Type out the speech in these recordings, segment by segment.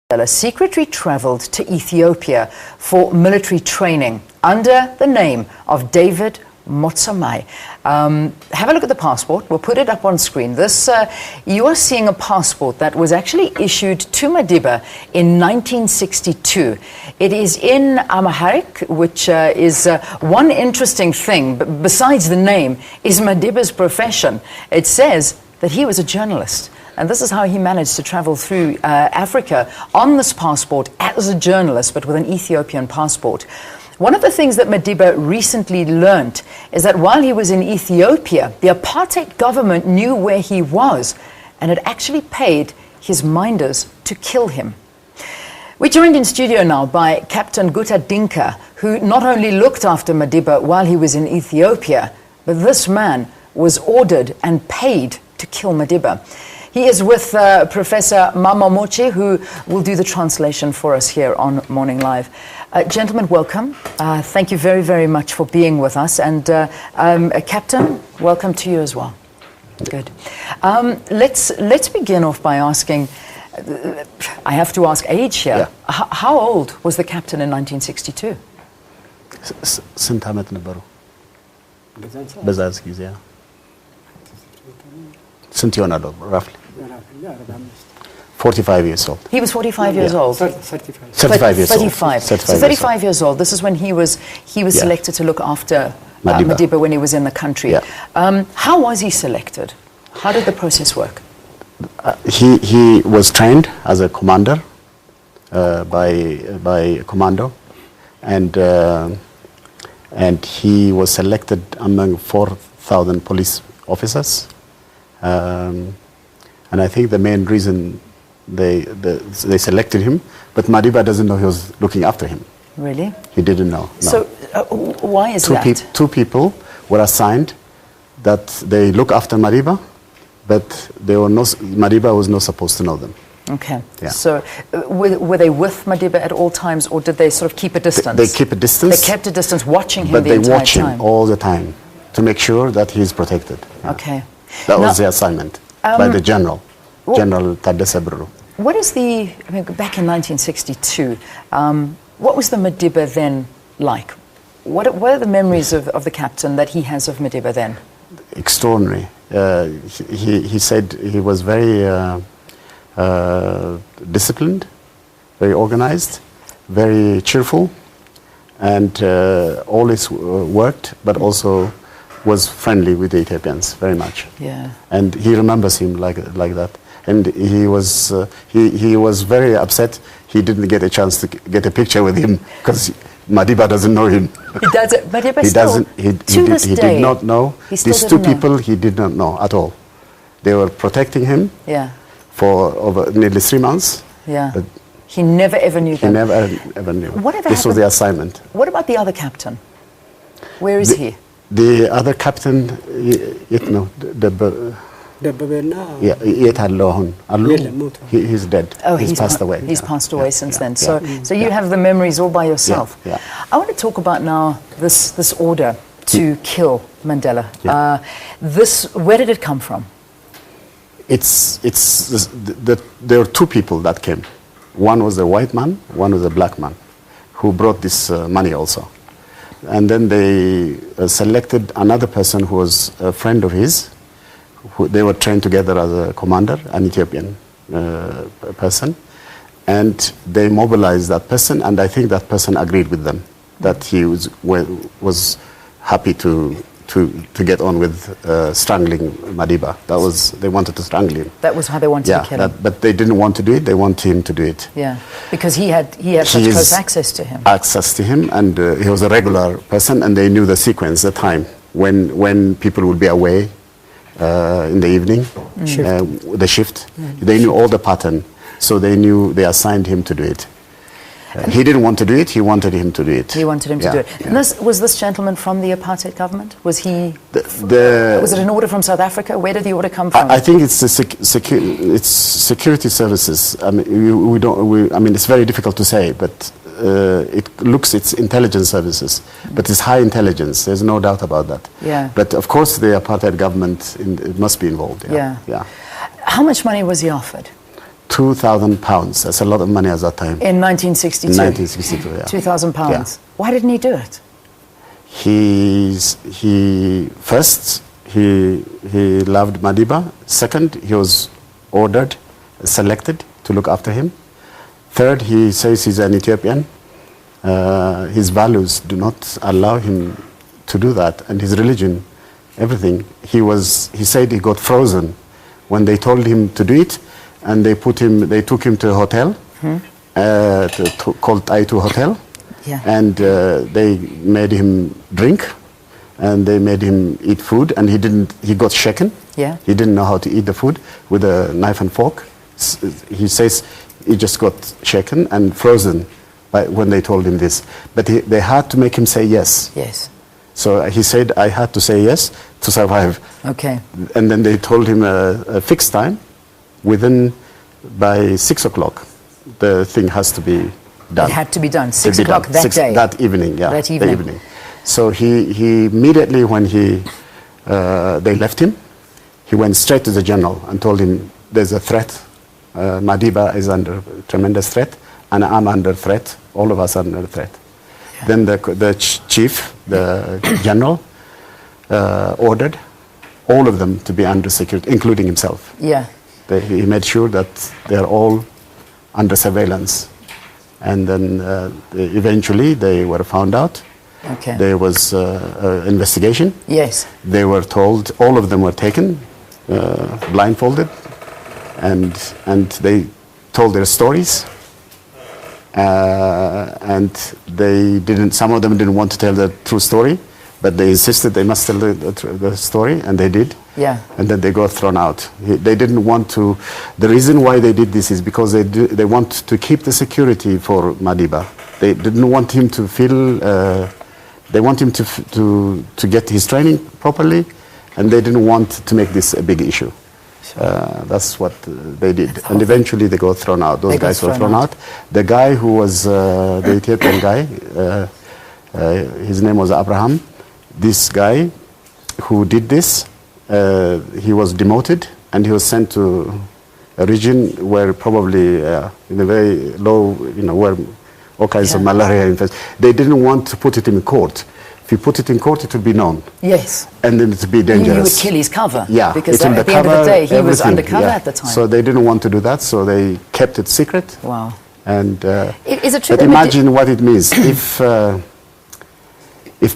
Mandela secretly travelled to Ethiopia for military training under the name of David Motsamai. Have a look at the passport. We'll put it up on screen. This, you are seeing a passport that was actually issued to Madiba in 1962. It is in Amharic, which is one interesting thing, but besides the name, is Madiba's profession. It says that he was a journalist. And this is how he managed to travel through Africa on this passport as a journalist, but with an Ethiopian passport. One of the things that Madiba recently learnt is that while he was in Ethiopia, the apartheid government knew where he was and had actually paid his minders to kill him. We're joined in studio now by Captain Guta Dinka, who not only looked after Madiba while he was in Ethiopia, but this man was ordered and paid to kill Madiba. He is with Professor Mama Mochi, who will do the translation for us here on Morning Live. Gentlemen, welcome. Thank you very, very much for being with us. And Captain, welcome to you as well. Good. Let's begin off by asking, I have to ask age here. Yeah. How old was the captain in 1962? ስንት ዓመት ነበሩ? በዛስ ጊዜ ስንት ይሆናል roughly? 45 years old. He was 45 years old. 35 years 35. old. So 35 years old. This is when he was selected to look after Madiba when he was in the country. Yeah. How was he selected? How did the process work? He was trained as a commander by a commando, and he was selected among 4,000 police officers. And I think the main reason they selected him, but Madiba doesn't know he was looking after him. Really? He didn't know. No. So why is that? Two people were assigned that they look after Madiba, but Madiba was not supposed to know them. Okay. Yeah. So were they with Madiba at all times, or did they sort of keep a distance? They keep a distance. They kept a distance, watching him but the entire time. But they watch him all the time to make sure that he is protected. Yeah. Okay. That was the assignment by the general, General Tadesse Birru. What is back in 1962, what was the Madiba then like? What are the memories of the captain that he has of Madiba then? Extraordinary. He said he was very disciplined, very organized, very cheerful, and always worked, but also was friendly with the Ethiopians very much. Yeah. And he remembers him like that. And he was very upset. He didn't get a chance to get a picture with him because Madiba doesn't know him. He doesn't. Madiba he doesn't. He did not know. These two people he did not know at all. They were protecting him. Yeah. For over nearly 3 months. Yeah. But he never ever knew them. He never ever knew. Whatever this was the assignment. What about the other captain? Where is he? The other captain, he's dead. Oh, he's passed away. He's passed away since then. So you have the memories all by yourself. Yeah. I want to talk about now this order to kill Mandela. Yeah. Where did it come from? There were two people that came. One was a white man, one was a black man, who brought this money also. And then they selected another person who was a friend of his. They were trained together as a commander, an Ethiopian person. And they mobilized that person, and I think that person agreed with them, that he was happy to get on with strangling Madiba. They wanted to strangle him. That was how they wanted to kill him. But they didn't want to do it. They wanted him to do it. Yeah, because he had such close access to him. Access to him, and he was a regular person, and they knew the sequence, the time when people would be away in the evening, the shift. They knew all the pattern, so they assigned him to do it. He didn't want to do it. He wanted him to do it. He wanted him to do it. And was this gentleman from the apartheid government? Was he? Was it an order from South Africa? Where did the order come from? I think it's it's security services. I mean, it's very difficult to say, but it's intelligence services. But it's high intelligence. There's no doubt about that. Yeah. But of course, the apartheid government must be involved. Yeah. How much money was he offered? 2,000 pounds. That's a lot of money at that time. In 1962? In 1962, yeah. 2,000 pounds. Yeah. Why didn't he do it? He loved Madiba. Second, he was ordered, selected to look after him. Third, he says he's an Ethiopian. His values do not allow him to do that, and his religion, everything. He said he got frozen when they told him to do it, and they took him to a hotel called Taitu Hotel, yeah. and they made him drink, and they made him eat food, and he got shaken. Yeah. He didn't know how to eat the food with a knife and fork. He says he just got shaken and frozen when they told him this. But they had to make him say yes. Yes. So he said, I had to say yes to survive. Okay. And then they told him a fixed time. By 6 o'clock, the thing has to be done. It had to be done. 6 o'clock that day? That evening, yeah. That evening. The evening. So he immediately, when they left him, he went straight to the general and told him, there's a threat. Madiba is under tremendous threat, and I'm under threat. All of us are under threat. Yeah. Then the chief, the general, ordered all of them to be under security, including himself. Yeah. He made sure that they're all under surveillance. And then eventually they were found out. Okay. There was an investigation. Yes. They were told, all of them were taken, blindfolded, and they told their stories. And some of them didn't want to tell the true story, but they insisted they must tell the story, and they did. Yeah. And then they got thrown out. They didn't want to. The reason why they did this is because they want to keep the security for Madiba. They didn't want him to feel. They want him to get his training properly, and they didn't want to make this a big issue. Sure. That's what they did. And eventually they got thrown out. Those guys were thrown out. The guy who was the Ethiopian guy, his name was Abraham. This guy who did this, he was demoted, and he was sent to a region where probably in a very low, where all kinds of malaria infection. They didn't want to put it in court. If you put it in court, it would be known. Yes. And then it would be dangerous. You would kill his cover. Yeah. Because at the end of the day, he was undercover at the time. So they didn't want to do that, so they kept it secret. Wow. And is it true but imagine what it means if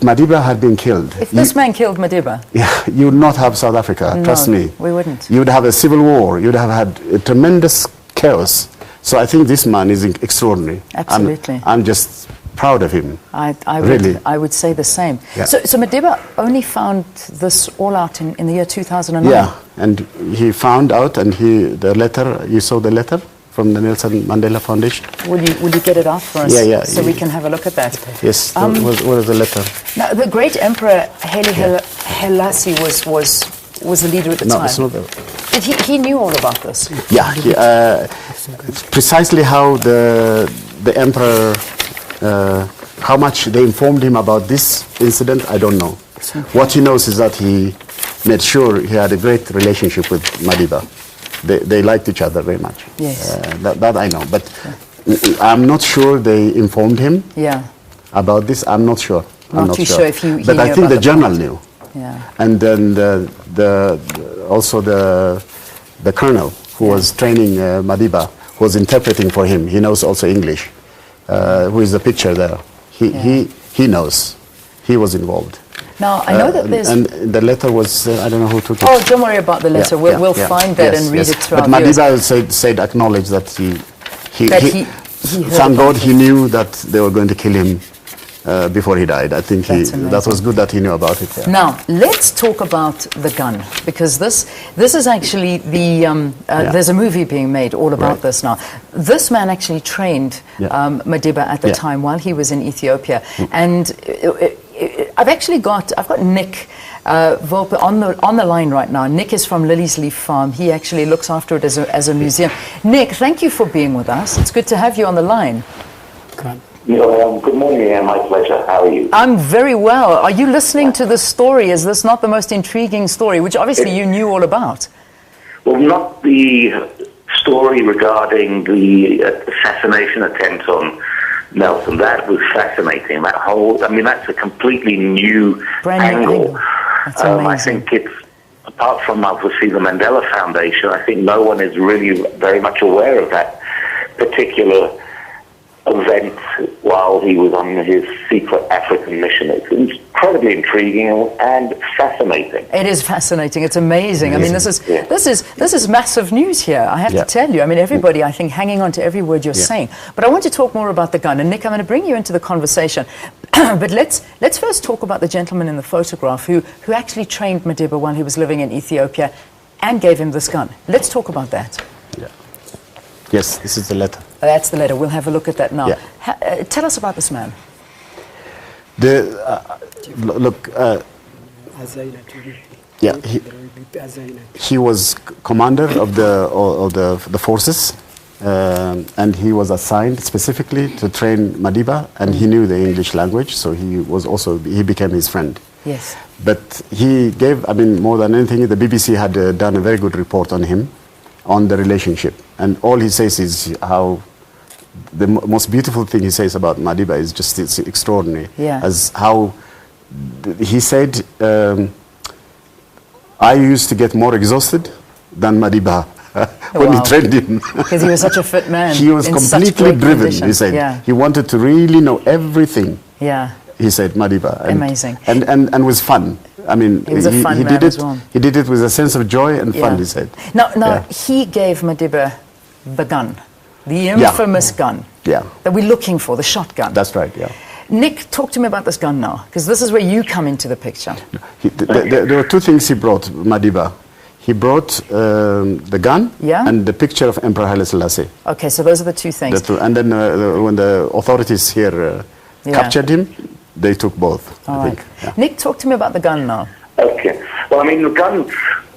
Madiba had been killed. If this man killed Madiba. Yeah, you would not have South Africa, no, trust me. We wouldn't. You would have a civil war. You would have had a tremendous chaos. So I think this man is extraordinary. Absolutely. I'm just proud of him. I would say the same. Yeah. So Madiba only found this all out in the year 2009? Yeah, and he found out, and the letter, you saw the letter from the Nelson Mandela Foundation? Will you get it out for us? Yeah. So we can have a look at that. Yes, what is the letter? Now, the great Emperor Haile Selassie was the leader at the time. No, it's not that. He knew all about this? Yeah, precisely how the Emperor, how much they informed him about this incident, I don't know. Okay. What he knows is that he made sure he had a great relationship with Madiba. They liked each other very much. Yes. That I know. But I'm not sure they informed him about this. I'm not sure. Not too sure if he But knew I think about the general knew. Yeah. And then also the colonel who was training Madiba, who was interpreting for him. He knows also English. Who is the picture there? He knows. He was involved. Now, I know that there's... And the letter was, I don't know who took it. Oh, don't worry about the letter. We'll find that and read it to our viewers. But Madiba acknowledged that thank God he knew that they were going to kill him before he died. I think that was good that he knew about it. Yeah. Now, let's talk about the gun, because this is actually there's a movie being made all about this now. This man actually trained Madiba at the time while he was in Ethiopia. And I've got Nick Volpe on the line right now. Nick is from Lily's Leaf Farm. He actually looks after it as a museum. Nick, thank you for being with us. It's good to have you on the line. Good morning, and my pleasure. How are you? I'm very well. Are you listening to this story? Is this not the most intriguing story, which obviously you knew all about? Well, not the story regarding the assassination attempt on Nelson, that was fascinating. That whole, I mean, that's a completely new angle. That's amazing. I think it's, apart from obviously the Mandela Foundation, I think no one is really very much aware of that particular event while he was on his secret African mission. It's incredibly intriguing and fascinating. It is fascinating. It's amazing. I mean, this is massive news here, I have to tell you. I mean, everybody, I think, hanging on to every word you're saying. But I want to talk more about the gun. And Nick, I'm going to bring you into the conversation. But let's first talk about the gentleman in the photograph who actually trained Madiba while he was living in Ethiopia and gave him this gun. Let's talk about that. Yeah. Yes, this is the letter. That's the letter. We'll have a look at that now. Yeah. Tell us about this man. He was commander of the forces, and he was assigned specifically to train Madiba, and he knew the English language, so he became his friend. Yes. But he gave, I mean, more than anything, the BBC had done a very good report on him, on the relationship, and all he says is how the most beautiful thing he says about Madiba is just it's extraordinary. Yeah. As how he said, I used to get more exhausted than Madiba when he trained him. Because he was such a fit man. He was completely driven, he said. He wanted to really know everything. Yeah. He said, Madiba. Amazing. And was fun. I mean, he was a fun man as well. He did it with a sense of joy and fun, he said. Now he gave Madiba the gun, the infamous gun that we're looking for, the shotgun. That's right, yeah. Nick, talk to me about this gun now, because this is where you come into the picture. There were two things he brought, Madiba. He brought the gun and the picture of Emperor Haile Selassie. Okay, so those are the two things. And then when the authorities here captured him, they took both, I think. Yeah. Nick, talk to me about the gun now. Okay. Well, I mean, the gun,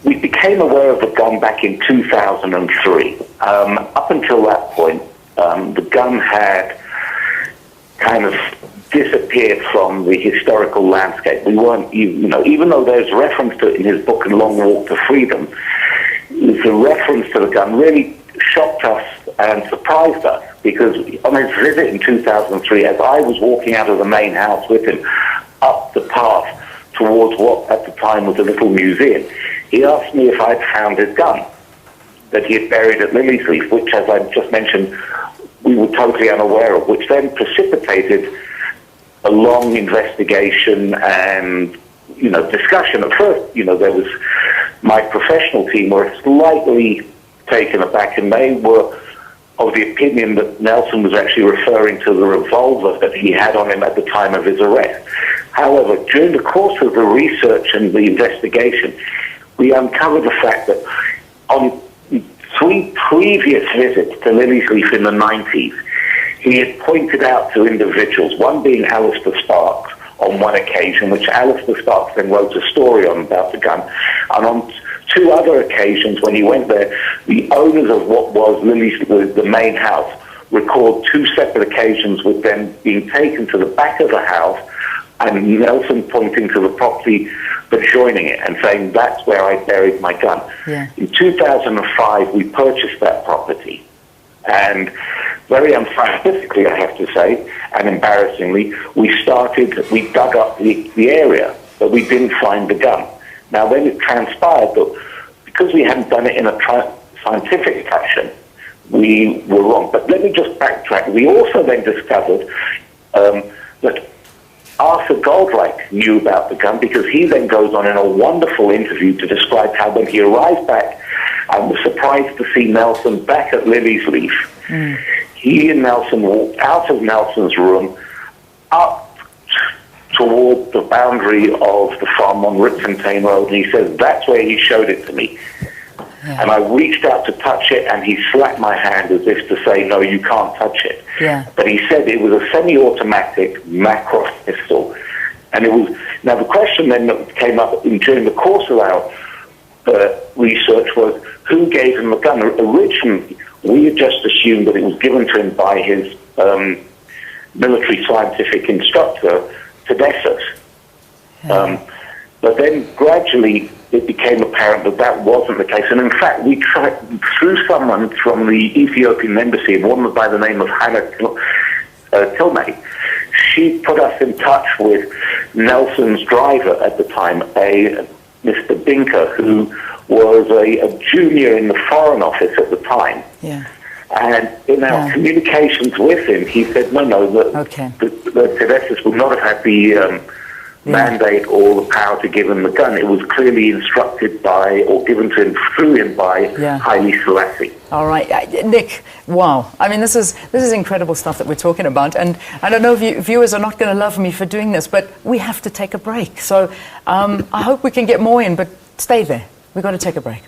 we became aware of the gun back in 2003. Up until that point, the gun had kind of disappeared from the historical landscape. We weren't, even though there's reference to it in his book, A Long Walk to Freedom, the reference to the gun really shocked us and surprised us, because on his visit in 2003, as I was walking out of the main house with him up the path towards what at the time was a little museum, he asked me if I'd found his gun that he had buried at Lily's Leaf, which, as I just mentioned, we were totally unaware of, which then precipitated a long investigation and, discussion. At first, there was my professional team were slightly taken aback, and they were of the opinion that Nelson was actually referring to the revolver that he had on him at the time of his arrest. However, during the course of the research and the investigation, we uncovered the fact that on 3 previous visits to Lily's Leaf in the 90s, he had pointed out to individuals, one being Alistair Sparks on one occasion, which Alistair Sparks then wrote a story on about the gun, and on 2 other occasions when he went there, the owners of what was Lily's, the main house, record 2 separate occasions with them being taken to the back of the house and Nelson pointing to the property adjoining it and saying, that's where I buried my gun. Yeah. In 2005, we purchased that property, and very unscientifically, I have to say, and embarrassingly, we dug up the area, but we didn't find the gun. Now, then it transpired that because we hadn't done it in a scientific fashion, we were wrong. But let me just backtrack. We also then discovered that Arthur Goldreich knew about the gun, because he then goes on in a wonderful interview to describe how when he arrived back and was surprised to see Nelson back at Lily's Leaf, he and Nelson walked out of Nelson's room up toward the boundary of the farm on Ripfontein Road, and he says that's where he showed it to me. Yeah. And I reached out to touch it, and he slapped my hand as if to say, no, you can't touch it. Yeah. But he said it was a semi-automatic Macross pistol. And it was, now the question then that came up during the course of our research was, who gave him the gun? Originally, we had just assumed that it was given to him by his military scientific instructor, Tedessus. Yeah. But then gradually it became apparent that that wasn't the case. And in fact, we tried, through someone from the Ethiopian embassy, a woman by the name of Hannah Tilmay, she put us in touch with Nelson's driver at the time, a Mr. Binker, who was a junior in the Foreign Office at the time. Yeah. And in our communications with him, he said, no, the Tedessus would not have had the mandate or the power to give him the gun. It was clearly instructed by, or given to him through him by Haile Selassie. All right, Nick, wow. I mean, this is incredible stuff that we're talking about. And I don't know if viewers are not going to love me for doing this, but we have to take a break. So I hope we can get more in, but stay there. We've got to take a break.